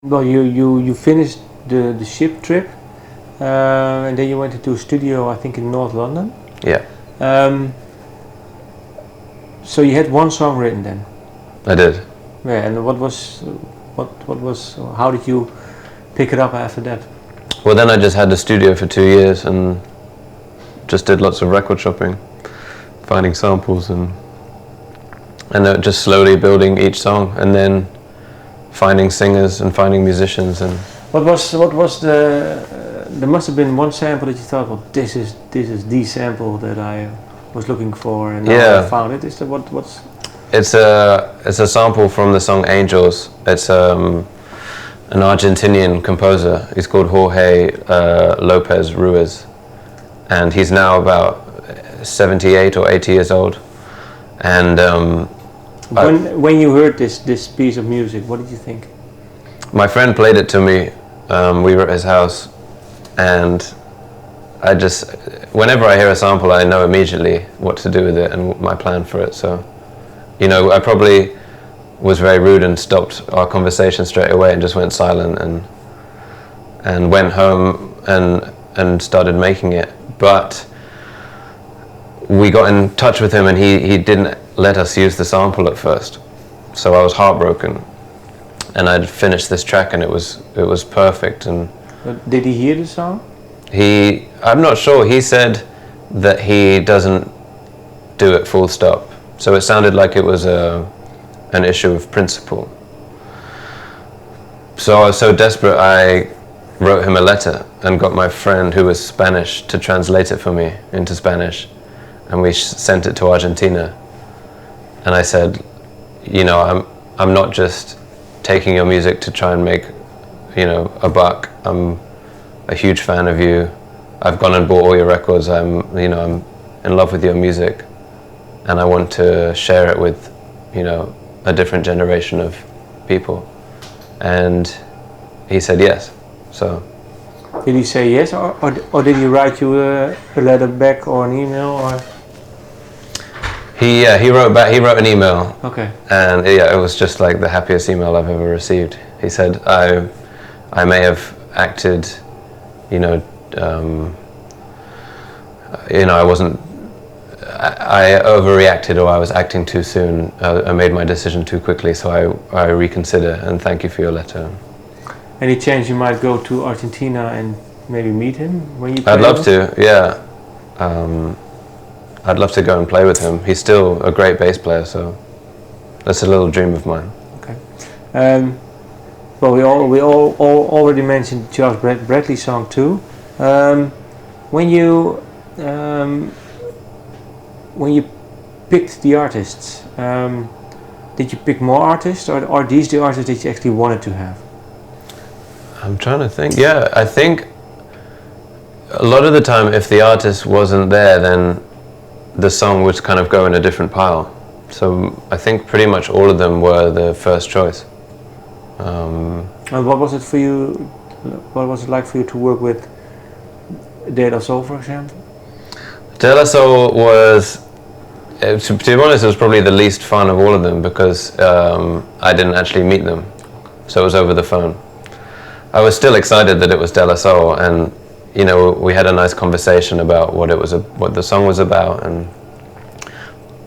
Well, you finished the ship trip, and then you went into a studio, I think, in North London. Yeah, So you had one song written then. I did. Yeah, and what was how did you pick it up after that? Well, then I just had the studio for 2 years and just did lots of record shopping, finding samples and just slowly building each song, and then finding singers and finding musicians. And What was there must have been one sample that you thought, well, this is the sample that I was looking for, and now Yeah. I found it. Is that what's? it's a sample from the song Angels. It's an Argentinian composer. He's called Jorge Lopez Ruiz, and he's now about 78 or 80 years old. And When you heard this piece of music, what did you think? my friend played it to me. We were at his house, and I just, whenever I hear a sample, I know immediately what to do with it and my plan for it. So, you know, I probably was very rude and stopped our conversation straight away and just went silent and went home and started making it. But we got in touch with him, and he didn't let us use the sample at first. So I was heartbroken, and I'd finished this track, and it was perfect. And Did he hear the song? I'm not sure. He said that he doesn't do it full stop. So it sounded like it was an issue of principle. So I was so desperate, I wrote him a letter and got my friend, who was Spanish, to translate it for me into Spanish. And we sent it to Argentina. And I said, you know, I'm not just taking your music to try and make, you know, a buck. I'm a huge fan of you. I've gone and bought all your records. I'm in love with your music, and I want to share it with, you know, a different generation of people. And he said yes. So. Did he say yes, or did he write you a letter back or an email or? He wrote back. He wrote an email. Okay. And yeah, it was just like the happiest email I've ever received. He said, I may have acted, you know, I wasn't. I overreacted, or I was acting too soon. I made my decision too quickly, so I reconsider, and thank you for your letter. Any chance you might go to Argentina and maybe meet him when you play? I'd love to, yeah. I'd love to go and play with him. He's still a great bass player, so that's a little dream of mine. Okay. Well, we all already mentioned Charles Bradley's song too. When you picked the artists, did you pick more artists, or are these the artists that you actually wanted to have? I'm trying to think. Yeah, I think a lot of the time, if the artist wasn't there, then the song would kind of go in a different pile. So I think pretty much all of them were the first choice. And what was it for you? What was it like for you to work with De La Soul, for example? De La Soul was, to be honest, it was probably the least fun of all of them, because I didn't actually meet them, so it was over the phone. I was still excited that it was De La Soul, and you know, we had a nice conversation about what the song was about,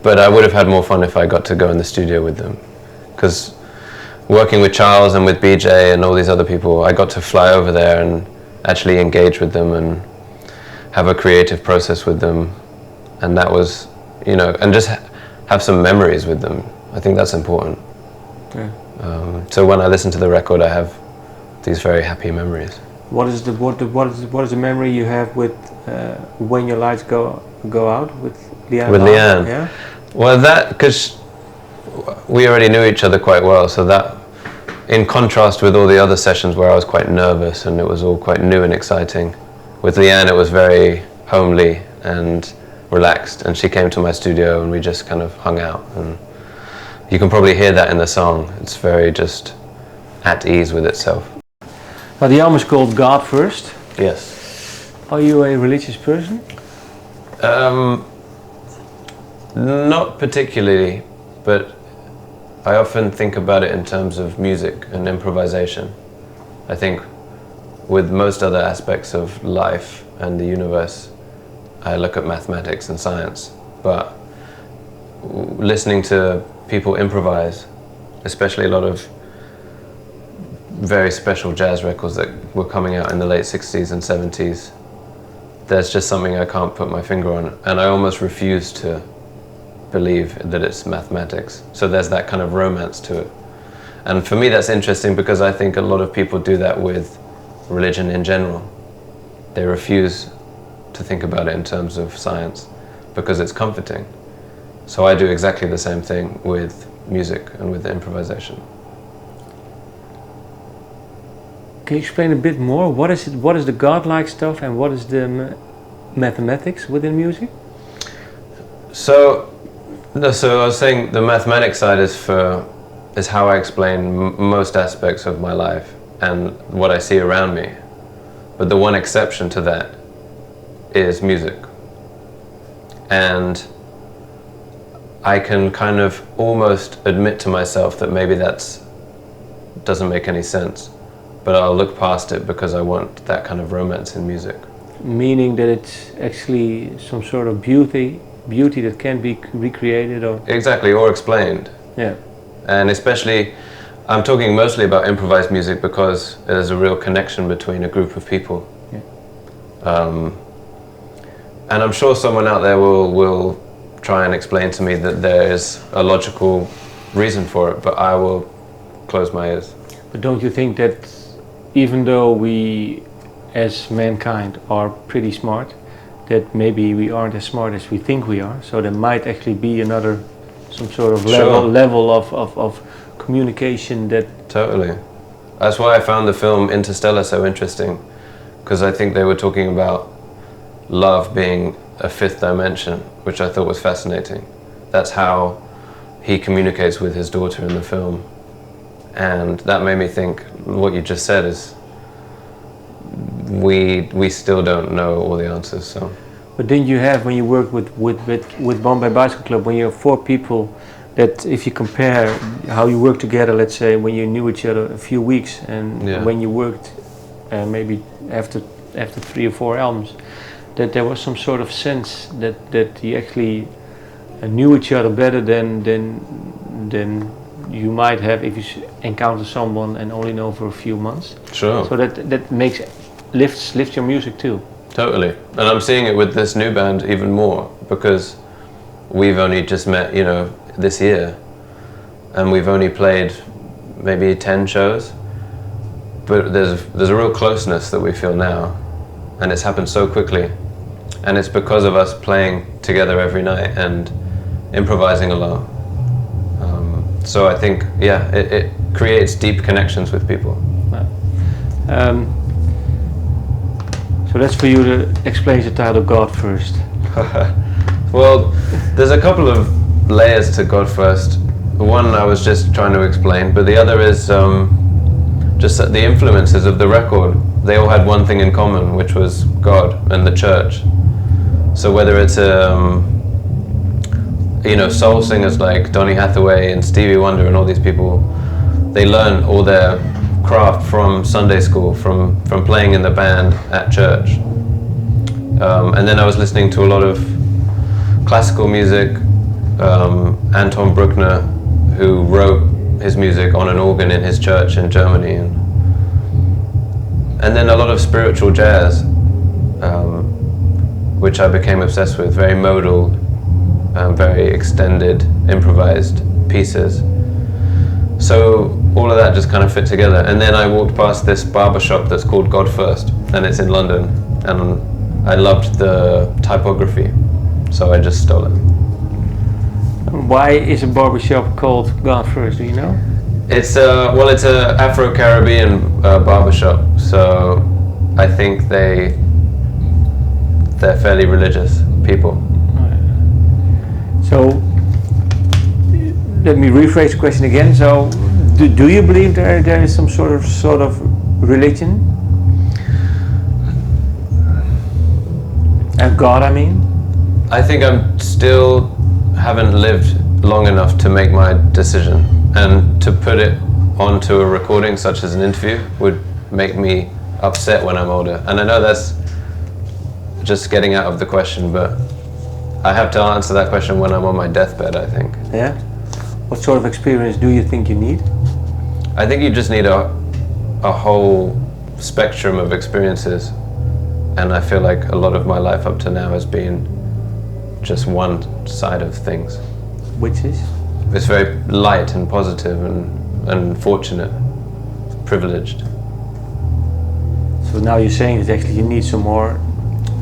but I would have had more fun if I got to go in the studio with them, because working with Charles and with BJ and all these other people, I got to fly over there and actually engage with them and have a creative process with them, and that was, you know, and just have some memories with them. I think that's important. Yeah. So when I listen to the record, I have these very happy memories. What is the memory you have with When Your Lights Go Out with Leanne? With Leanne. Yeah. Well, that, because we already knew each other quite well, so that, in contrast with all the other sessions where I was quite nervous and it was all quite new and exciting, with Leanne it was very homely and relaxed, and she came to my studio and we just kind of hung out, and you can probably hear that in the song. It's very just at ease with itself. Now the album is called God First. Yes. Are you a religious person? Not particularly, but I often think about it in terms of music and improvisation. I think with most other aspects of life and the universe, I look at mathematics and science, but listening to people improvise, especially a lot of very special jazz records that were coming out in the late 60s and 70s, there's just something I can't put my finger on, and I almost refuse to believe that it's mathematics. So there's that kind of romance to it. And for me that's interesting because I think a lot of people do that with religion in general. They refuse to think about it in terms of science because it's comforting. So I do exactly the same thing with music and with improvisation. Can you explain a bit more? What is it? What is the godlike stuff and what is the mathematics within music? So I was saying the mathematics side is how I explain most aspects of my life and what I see around me. But the one exception to that is music. And I can kind of almost admit to myself that maybe that's doesn't make any sense, but I'll look past it because I want that kind of romance in music. Meaning that it's actually some sort of beauty that can be recreated or... Exactly, or explained. Yeah. And especially, I'm talking mostly about improvised music because there's a real connection between a group of people. Yeah. And I'm sure someone out there will try and explain to me that there is a logical reason for it, but I will close my ears. But don't you think that even though we as mankind are pretty smart, that maybe we aren't as smart as we think we are, so there might actually be some sort of level of communication that... Totally. That's why I found the film Interstellar so interesting, because I think they were talking about love being a fifth dimension, which I thought was fascinating. That's how he communicates with his daughter in the film. And that made me think what you just said is we still don't know all the answers. So. But didn't you have, when you worked with Bombay Bicycle Club, when you have 4 people, that if you compare how you work together, let's say when you knew each other a few weeks and when you worked maybe after 3 or 4 albums, that there was some sort of sense that you actually knew each other better than you might have if you encounter someone and only know for a few months. Sure. So that lifts your music too. Totally. And I'm seeing it with this new band even more because we've only just met, this year, and we've only played maybe 10 shows, but there's a real closeness that we feel now, and it's happened so quickly, and it's because of us playing together every night and improvising a lot. So I think, it creates deep connections with people. So that's for you to explain the title God First. Well, there's a couple of layers to God First. One I was just trying to explain, but the other is just the influences of the record. They all had one thing in common, which was God and the church. So whether it's soul singers like Donny Hathaway and Stevie Wonder and all these people, they learn all their craft from Sunday school, from playing in the band at church. And then I was listening to a lot of classical music, Anton Bruckner, who wrote his music on an organ in his church in Germany, and then a lot of spiritual jazz, which I became obsessed with, very modal, very extended, improvised pieces. So all of that just kind of fit together. And then I walked past this barber shop that's called God First, and it's in London, and I loved the typography, so I just stole it. Why is a barbershop called God First, do you know? It's a Afro-Caribbean barbershop, so I think they're fairly religious people. So let me rephrase the question again. So do you believe there is some sort of religion? And God, I mean? I think I'm still haven't lived long enough to make my decision, and to put it onto a recording such as an interview would make me upset when I'm older. And I know that's just getting out of the question, but I have to answer that question when I'm on my deathbed, I think. Yeah? What sort of experience do you think you need? I think you just need a whole spectrum of experiences, and I feel like a lot of my life up to now has been just one side of things. Which is? It's very light and positive and fortunate, privileged. So now you're saying that actually you need some more.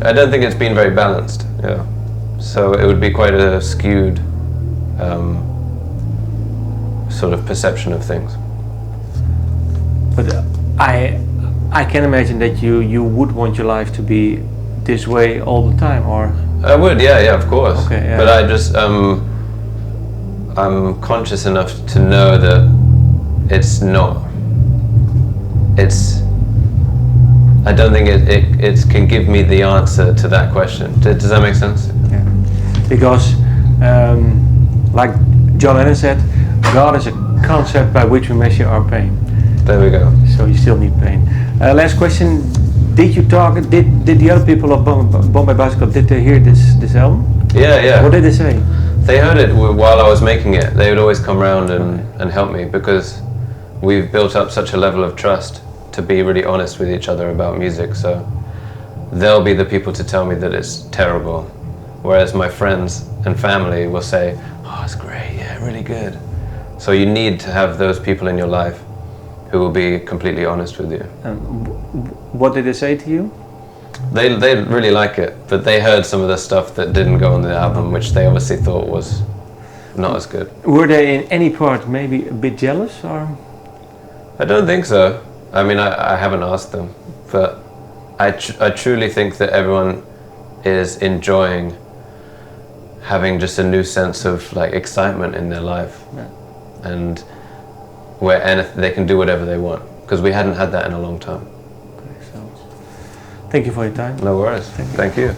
I don't think it's been very balanced, yeah. So it would be quite a skewed sort of perception of things. But I can imagine that you would want your life to be this way all the time, or? I would, yeah, of course. Okay, yeah. But I just, I'm conscious enough to know that it's not, I don't think it can give me the answer to that question. Does that make sense? Yeah. Because, like John Lennon said, God is a concept by which we measure our pain. There we go. So you still need pain. Last question: did you talk? Did the other people of Bombay Bicycle Club, did they hear this album? Yeah. What did they say? They heard it while I was making it. They would always come around and help me, because we've built up such a level of trust to be really honest with each other about music. So they'll be the people to tell me that it's terrible, whereas my friends and family will say, "Oh, it's great, yeah, really good." So you need to have those people in your life who will be completely honest with you. What did they say to you? They really like it, but they heard some of the stuff that didn't go on the album, which they obviously thought was not as good. Were they in any part maybe a bit jealous, or? I don't think so. I mean, I haven't asked them, but I truly think that everyone is enjoying having just a new sense of like excitement in their life, and where they can do whatever they want, because we hadn't had that in a long time. Okay, so thank you for your time. No worries. Thank you.